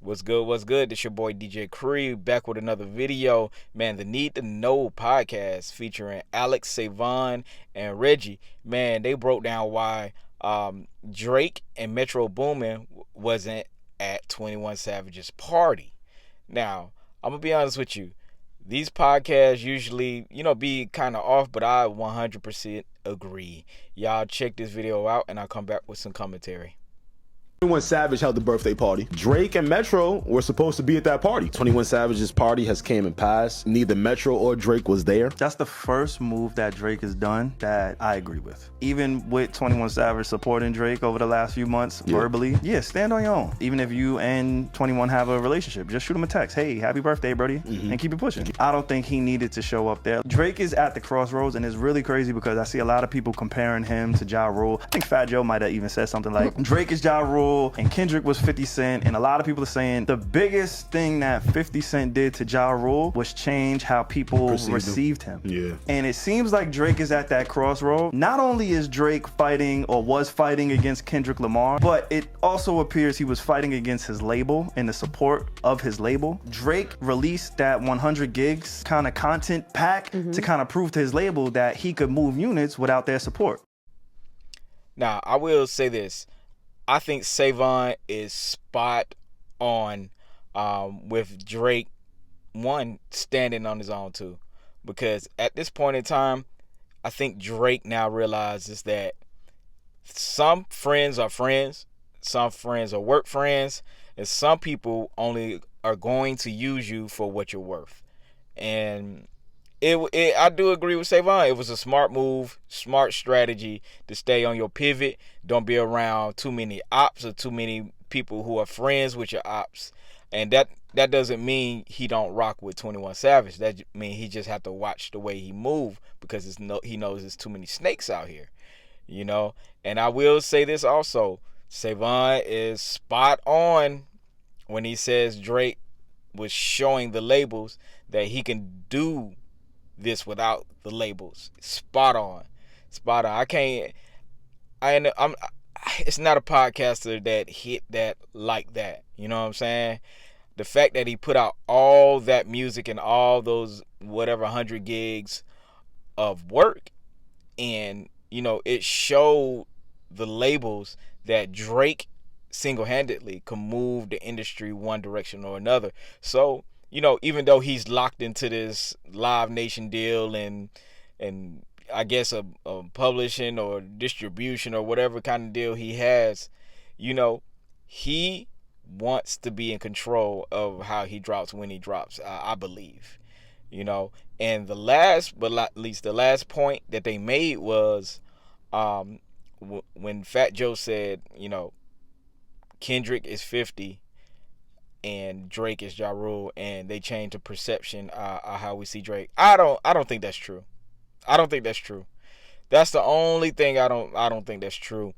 What's good? What's good? This your boy DJ Cree back with another video. Man, the Need to Know podcast featuring Alex, Savon, and Reggie. Man, they broke down why Drake and Metro Boomin wasn't at 21 Savage's party. Now, I'm gonna be honest with you. These podcasts usually, be kind of off, but I 100% agree. Y'all check this video out, and I'll come back with some commentary. 21 Savage held the birthday party. Drake and Metro were supposed to be at that party. 21 Savage's party has came and passed. Neither Metro or Drake was there. That's the first move that Drake has done that I agree with. Even with 21 Savage supporting Drake over the last few months verbally, stand on your own. Even if you and 21 have a relationship, just shoot him a text. Hey, happy birthday, Brody, and keep it pushing. I don't think he needed to show up there. Drake is at the crossroads, and it's really crazy because I see a lot of people comparing him to Ja Rule. I think Fat Joe might have even said something like, Drake is Ja Rule, and Kendrick was 50 Cent, and a lot of people are saying the biggest thing that 50 Cent did to Ja Rule was change how people received him. Yeah. And it seems like Drake is at that crossroad. Not only is Drake fighting or was fighting against Kendrick Lamar, but it also appears he was fighting against his label and the support of his label. Drake released that 100 gigs kind of content pack to kind of prove to his label that he could move units without their support. Now, I will say this. I think Savon is spot on with Drake, one, standing on his own, too. Because at this point in time, I think Drake now realizes that some friends are friends, some friends are work friends, and some people only are going to use you for what you're worth. And I do agree with Savon. It was a smart move, smart strategy to stay on your pivot. Don't be around too many ops or too many people who are friends with your ops. And that doesn't mean he don't rock with 21 Savage. That means he just have to watch the way he move because he knows there's too many snakes out here. And I will say this also. Savon is spot on when he says Drake was showing the labels that he can do this without the labels. Spot on. It's not a podcaster that hit that like that. You know what I'm saying? The fact that he put out all that music and all those whatever 100 gigs of work, and it showed the labels that Drake single-handedly can move the industry one direction or another. So even though he's locked into this Live Nation deal and I guess a publishing or distribution or whatever kind of deal he has, he wants to be in control of how he drops when he drops, I believe. And the last, but not least, the last point that they made was when Fat Joe said, Kendrick is 50 and Drake is Ja Rule, and they changed the perception of how we see Drake. I don't think that's true. I don't think that's true. That's the only thing I don't think that's true,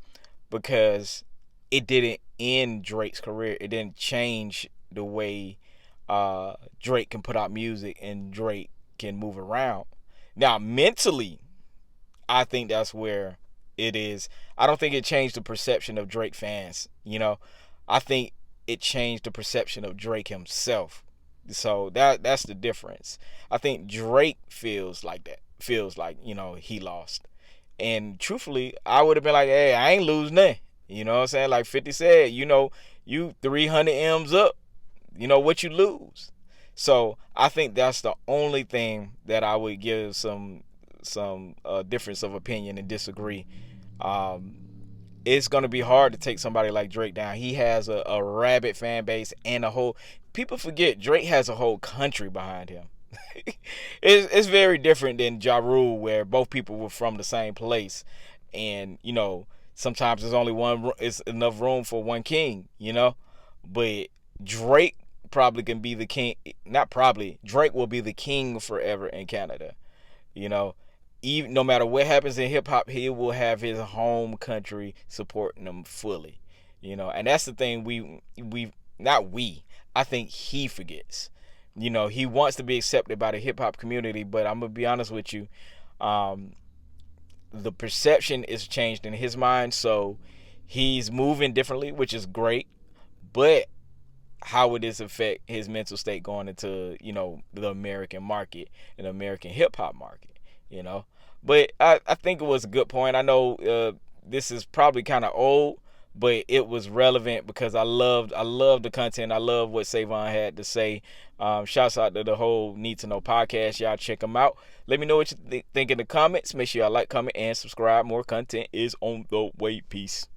because it didn't end Drake's career. It didn't change the way Drake can put out music and Drake can move around. Now, mentally, I think that's where it is. I don't think it changed the perception of Drake fans. I think it changed the perception of Drake himself. So that's the difference. I think Drake feels like that. Feels like, he lost. And truthfully, I would have been like, hey, I ain't lose nothing. You know what I'm saying? Like 50 said, you 300 M's up. What you lose. So I think that's the only thing that I would give some difference of opinion and disagree. It's going to be hard to take somebody like Drake down. He has a rabid fan base and people forget Drake has a whole country behind him. It's very different than Ja Rule, where both people were from the same place. And, sometimes it's enough room for one king, But Drake probably can be the king. Not probably. Drake will be the king forever in Canada, Even no matter what happens in hip hop, he will have his home country supporting him fully, And that's the thing I think he forgets. He wants to be accepted by the hip hop community, but I'm gonna be honest with you, the perception is changed in his mind, so he's moving differently, which is great. But how would this affect his mental state going into, the American market and the American hip hop market, But I think it was a good point. I know this is probably kind of old, but it was relevant because I loved the content. I love what Savon had to say. Shouts out to the whole Need to Know podcast. Y'all check them out. Let me know what you think in the comments. Make sure y'all like, comment, and subscribe. More content is on the way. Peace.